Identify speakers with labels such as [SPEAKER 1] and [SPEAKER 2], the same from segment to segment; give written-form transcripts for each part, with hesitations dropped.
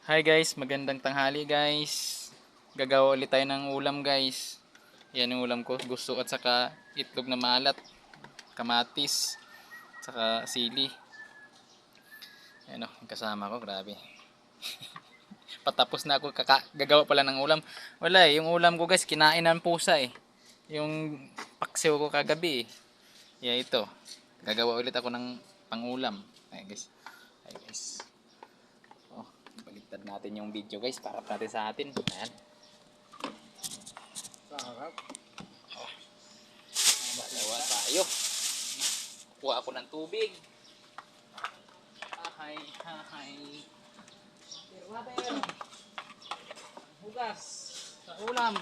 [SPEAKER 1] Hi guys, magandang tanghali guys. Gagawa ulit tayo ng ulam guys. Yan yung ulam ko, gusto at saka itlog na maalat, kamatis, saka sili. Ano, kasama ko, grabe. Patapos na ako gagawa pala ng ulam. Wala eh, yung ulam ko guys, kinain ng pusa eh. Yung paksiw ko kagabi eh. Yeah, ito. Gagawa ulit ako ng pangulam. Ay guys. Ay guys. Baliktad natin yung video guys para natin sa atin. Ayan.
[SPEAKER 2] Sarap.
[SPEAKER 1] Dalawa tayo. Kuha ako ng tubig. Hahay, hahay. Water. Hugas. Sa ulam.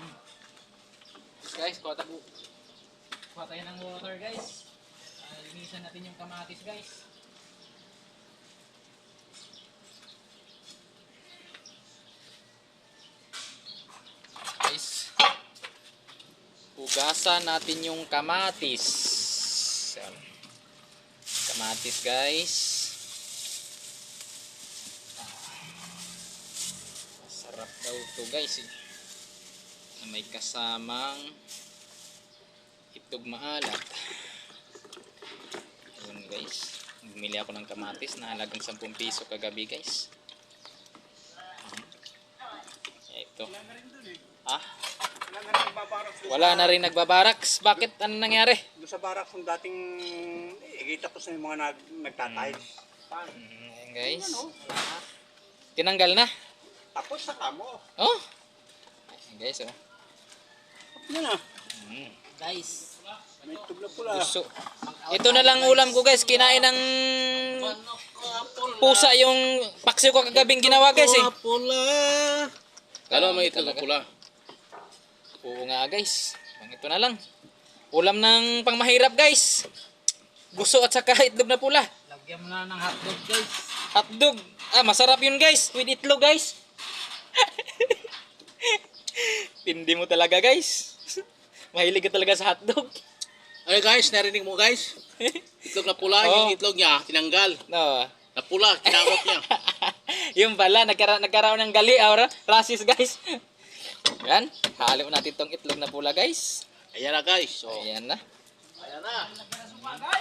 [SPEAKER 1] Guys, kuha tayo ng water guys. Linisan natin yung kamatis guys. Hugasan natin yung kamatis. Kamatis guys. Masarap daw ito guys eh. May kasamang itlog maalat. Ayun guys. Bumili ako ng kamatis na halagang 10 piso kagabi guys. Ito. Ah? Wala na rin nagbabaraks. Bakit? Ano nangyari?
[SPEAKER 2] Doon sa barracks yung dating tapos na yung mga nagtatiles.
[SPEAKER 1] Ayan guys. Tinanggal na.
[SPEAKER 2] Tapos sa kamo.
[SPEAKER 1] Oh. Ayan guys oh.
[SPEAKER 2] Yan na.
[SPEAKER 1] Guys.
[SPEAKER 2] May tubla pula.
[SPEAKER 1] Gusto. Ito na lang ulam ko guys. Kinain ng pusa yung paksiw ko kagabing ginawa guys eh.
[SPEAKER 2] Pula.
[SPEAKER 3] Kalo may itlog na pula.
[SPEAKER 1] Oo nga guys. Ito na lang. Ulam ng pangmahirap guys. Gusto at saka itlog na pula.
[SPEAKER 2] Lagyan mo na ng hotdog guys.
[SPEAKER 1] Hotdog. Ah, masarap yun guys. With itlog guys. Tindi mo talaga guys. Mahilig ka talaga sa hotdog.
[SPEAKER 3] Ay guys, narinig mo guys? Itlog na pula,
[SPEAKER 1] Oh.
[SPEAKER 3] yung itlog niya, tinanggal.
[SPEAKER 1] No.
[SPEAKER 3] Na pula, kinamot niya.
[SPEAKER 1] Yung pala, nagkaroon ng gali. Rasis guys. Yan. Halo natin tong itlog na pula guys.
[SPEAKER 3] Ayan na guys. So,
[SPEAKER 1] Ayan na.
[SPEAKER 3] ayan na.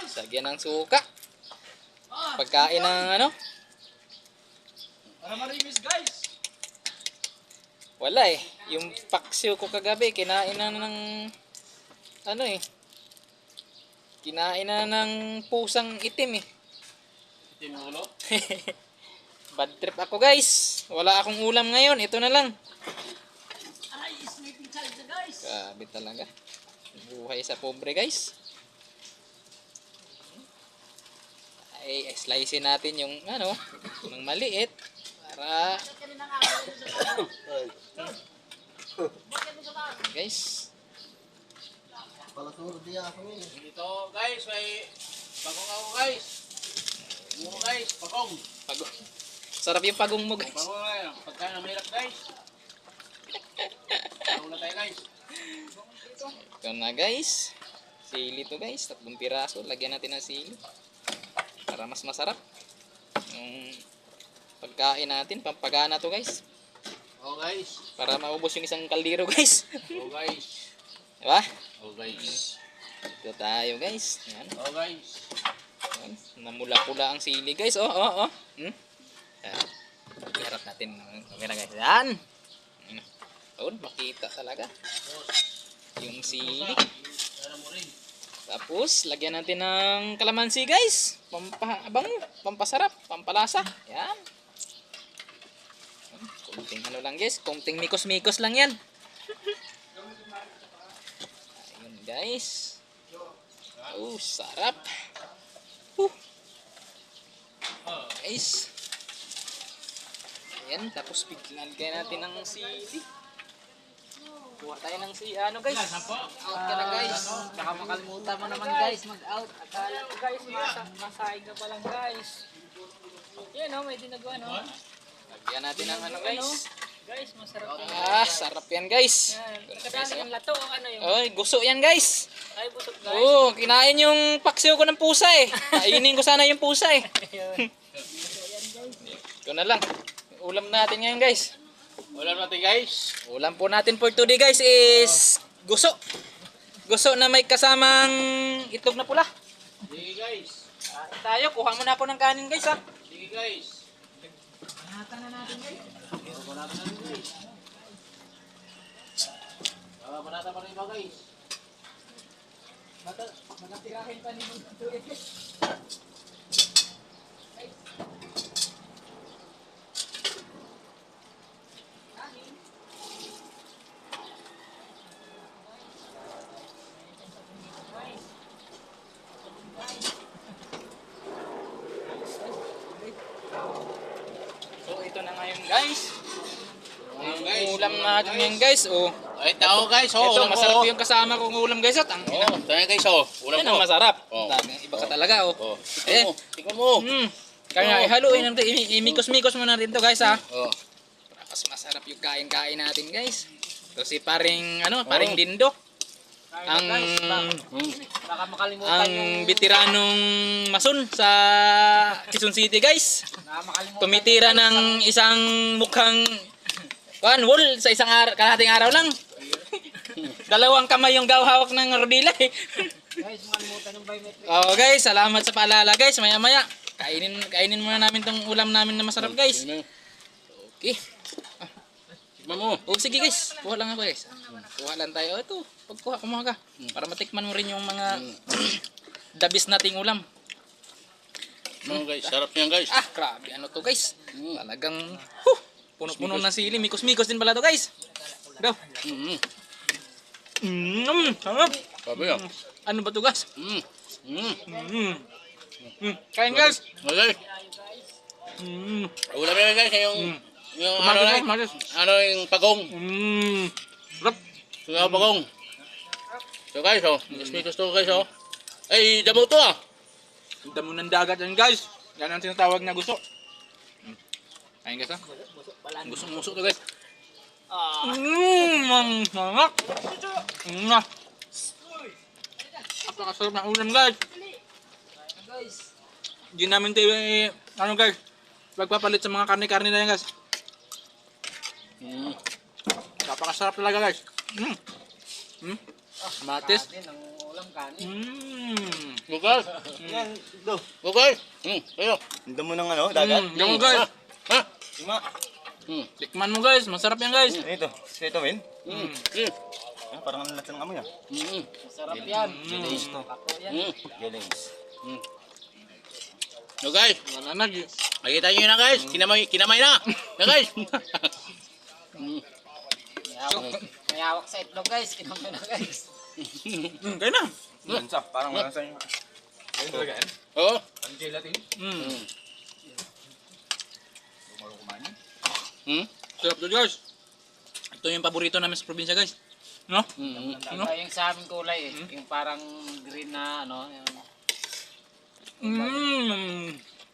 [SPEAKER 1] Sagyan ng suka. Pagkain ng ano?
[SPEAKER 2] Para marimis guys.
[SPEAKER 1] Wala eh. Yung paksiw ko kagabi, kinain na ng ano eh. Kinain na ng pusang itim eh.
[SPEAKER 3] Tinulo.
[SPEAKER 1] Bad trip ako guys. Wala akong ulam ngayon. Ito na lang. Grabe talaga. Buhay sa pobre guys. Ay, slicein natin yung ano, yung maliit para guys.
[SPEAKER 3] Dito guys, may pagong ako guys. Muro guys, pagong.
[SPEAKER 1] Pagong. Sarap yung pagong mo guys.
[SPEAKER 3] Pagong na yan. Pagkain na mahirap guys. Pagong na tayo guys.
[SPEAKER 1] Ito na guys. Sili to guys. 3 piraso. Lagyan natin ng sili. Para mas masarap. Yung pagkain natin. Pampagana to guys.
[SPEAKER 3] Oh guys.
[SPEAKER 1] Para maubos yung isang kaldero guys.
[SPEAKER 3] Oh guys.
[SPEAKER 1] Diba?
[SPEAKER 3] Oh guys.
[SPEAKER 1] Ito tayo guys. Yan.
[SPEAKER 3] Oh guys.
[SPEAKER 1] Yan. Namula-pula ang sili guys. Oh. Yan. Iharap natin. Okay na guys. Yan. Ayun, makita talaga. Yung sili. Tapos, lagyan natin ng kalamansi guys. Pampabango, pampasarap, pampalasa. Yan. Kunting ano lang guys. Kunting mikos-mikos lang yan. Ayun guys. Oh, sarap. Guys. Ayan, tapos bigyan natin ng sili. Kuha tayo ng ano guys. Out ka na guys.
[SPEAKER 4] Baka makalimutan mo naman guys mag-out. Akala ko guys, masahe ka pa lang guys. Yan o, may dinagawa no.
[SPEAKER 1] Lagyan natin ng ano guys.
[SPEAKER 4] Guys, masarap yan.
[SPEAKER 1] Ah, sarap yan guys.
[SPEAKER 4] Yan. Kadami yung lato o ano yung...
[SPEAKER 1] Oy, gusto yan guys.
[SPEAKER 4] Ay, busog guys.
[SPEAKER 1] Oo, kinain yung paksiw ko ng pusa eh. Kainin ko sana yung pusa eh. Ito na lang. ulam natin ngayon guys.
[SPEAKER 3] Wala natin guys.
[SPEAKER 1] Ulam po natin for today guys is guso. Guso na may kasamang itlog na pula.
[SPEAKER 3] Sige guys.
[SPEAKER 1] Kain tayo, kuha muna ako ng kanin guys ha.
[SPEAKER 3] Sige guys.
[SPEAKER 1] Panatan na natin guys.
[SPEAKER 3] Banata pa rin ba guys?
[SPEAKER 1] Magatirahin pa ni Mundo guys. So ito na ngayon guys.
[SPEAKER 3] Ayun,
[SPEAKER 1] Ang
[SPEAKER 3] guys.
[SPEAKER 1] ulam natin ngayon guys. Oh.
[SPEAKER 3] Ay, tao guys. Oh,
[SPEAKER 1] Ito
[SPEAKER 3] ulam
[SPEAKER 1] masarap
[SPEAKER 3] ko.
[SPEAKER 1] yung kasama kong ulam guys. At ang
[SPEAKER 3] Oh, tayo guys. Oh, ulam
[SPEAKER 1] yan
[SPEAKER 3] ko.
[SPEAKER 1] ang masarap.
[SPEAKER 3] Oh.
[SPEAKER 1] Iba ka talaga oh.
[SPEAKER 3] Oh,
[SPEAKER 1] Eh.
[SPEAKER 3] tikman mo.
[SPEAKER 1] Kaya
[SPEAKER 3] Oh.
[SPEAKER 1] ihaluin natin. Imikos-mikos mo na rin to guys ha.
[SPEAKER 3] Oh.
[SPEAKER 1] Para mas masarap yung kain-kain natin guys. Ito si paring paring Dindo. Ang
[SPEAKER 4] Baka makalimutan
[SPEAKER 1] ang
[SPEAKER 4] yung...
[SPEAKER 1] bitiranong mason sa Quezon City guys.
[SPEAKER 4] Baka makalimutan
[SPEAKER 1] Tumitira ng isang mukhang wall sa isang kalahating araw lang. Dalawang kamay yung hawak ng rodila eh.
[SPEAKER 4] guys, makalimutan yung biometric.
[SPEAKER 1] Oh guys, salamat sa paalala guys. Maya-maya kainin muna namin tong ulam namin na masarap guys. Okay.
[SPEAKER 3] Tikman mo.
[SPEAKER 1] Oh sige guys, kuha lang ako guys. Kuha lang tayo. Ito, pagkuha kumuha ka. Para matikman mo rin yung mga dabis nating ulam.
[SPEAKER 3] Ano guys, sarap yan guys.
[SPEAKER 1] Ah, grabe ano to guys.
[SPEAKER 3] Mm.
[SPEAKER 1] Talagang puno-puno ng sili. Mikos-mikos din pala to guys. Go. Sarap.
[SPEAKER 3] Sabi yan.
[SPEAKER 1] Ano ba to guys? Kain
[SPEAKER 3] Guys.
[SPEAKER 1] guys.
[SPEAKER 3] Okay. Ulam yan guys. Yung ano
[SPEAKER 1] Tumatis,
[SPEAKER 3] like,
[SPEAKER 1] tumatis.
[SPEAKER 3] ano yung pagong.
[SPEAKER 1] Sarap.
[SPEAKER 3] Yung pagong. So guys, oh. Mikos to guys, oh. Ay, damo to ah.
[SPEAKER 1] Ang damo ng dagat yan guys. Yan ang tinatawag na gusto. Kain guys ha. Gusto to guys. Ang sarap. Napakasarap na ulam guys.
[SPEAKER 4] Guys,
[SPEAKER 1] Hindi namin tayo ano guys. Magpapalit sa mga karne-karne na yan guys. Napakasarap talaga guys. Matis.
[SPEAKER 4] kanin ang ulam kanin.
[SPEAKER 3] Bukas.
[SPEAKER 2] Yan, do.
[SPEAKER 3] Okay. Ayo.
[SPEAKER 2] Hindi mo ng ano, dagat.
[SPEAKER 1] Yan guys.
[SPEAKER 3] Ha?
[SPEAKER 2] Ima.
[SPEAKER 1] Tikman mo guys. Masarap yan guys.
[SPEAKER 2] Ito, ito Win. Ah, parang ang lahat ng amoy ah.
[SPEAKER 4] Masarap yan.
[SPEAKER 2] Gelings to.
[SPEAKER 4] Ako yan.
[SPEAKER 2] Gelings.
[SPEAKER 3] So guys,
[SPEAKER 1] Mananag.
[SPEAKER 3] nakita nyo na guys. Kinamay na. Na guys.
[SPEAKER 4] May hawak sa itlog guys. Kinamay na guys.
[SPEAKER 1] Kaya na.
[SPEAKER 2] Lansa, parang wala sa inyo. Ayun talaga yan.
[SPEAKER 3] Oo.
[SPEAKER 2] Ang gelatin.
[SPEAKER 1] Sarap to guys. Ito yung paborito namin sa probinsya guys. No?
[SPEAKER 4] Iba yung sa aming kulay eh. Yung parang green na ano.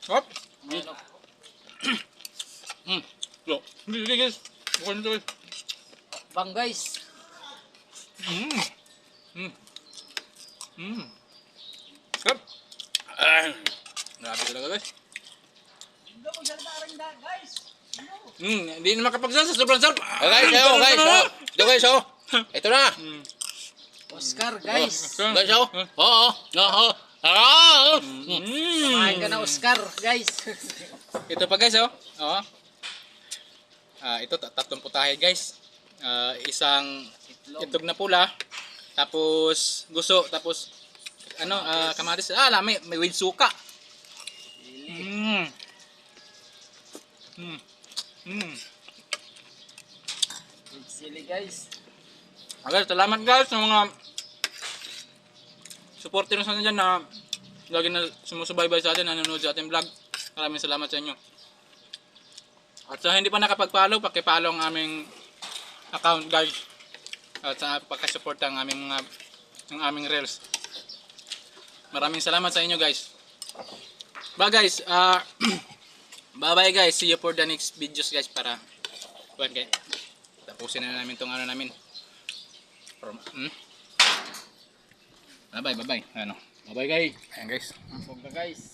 [SPEAKER 1] Sarap.
[SPEAKER 4] Ano,
[SPEAKER 3] So,
[SPEAKER 1] Sige guys. Bukan ito guys.
[SPEAKER 4] bang guys.
[SPEAKER 1] Sarap.
[SPEAKER 3] ah,
[SPEAKER 1] Grabe talaga guys. Hindi na makapagsalsa. Sobrang sarap.
[SPEAKER 3] guys, ayo guys. Oh. Ito guys, oh. Ito na.
[SPEAKER 4] Oscar guys.
[SPEAKER 3] Guys, oh. Oo. Oo. Ah.
[SPEAKER 4] Kumain ka na Oscar guys.
[SPEAKER 1] Ito pa guys oh. Oo. Ito tatlong putahe guys. Isang itlog na pula. Tapos guso. Tapos kamatis. May with suka.
[SPEAKER 4] Sili guys.
[SPEAKER 1] Okay, salamat guys sa mga supporters natin dyan na lagi na sumusubaybay sa atin, nanonood sa ating vlog. Maraming salamat sa inyo. At sa hindi pa nakapag-follow, paki-follow ang aming account guys. At sa pagka-support ang aming reels. Maraming salamat sa inyo guys. Bye guys. Bye-bye guys. See you for the next videos guys para okay. Tapusin na namin tong ano namin. Bye-bye. Ano? Bye-bye guys. Ayan guys.
[SPEAKER 4] Huwag na guys.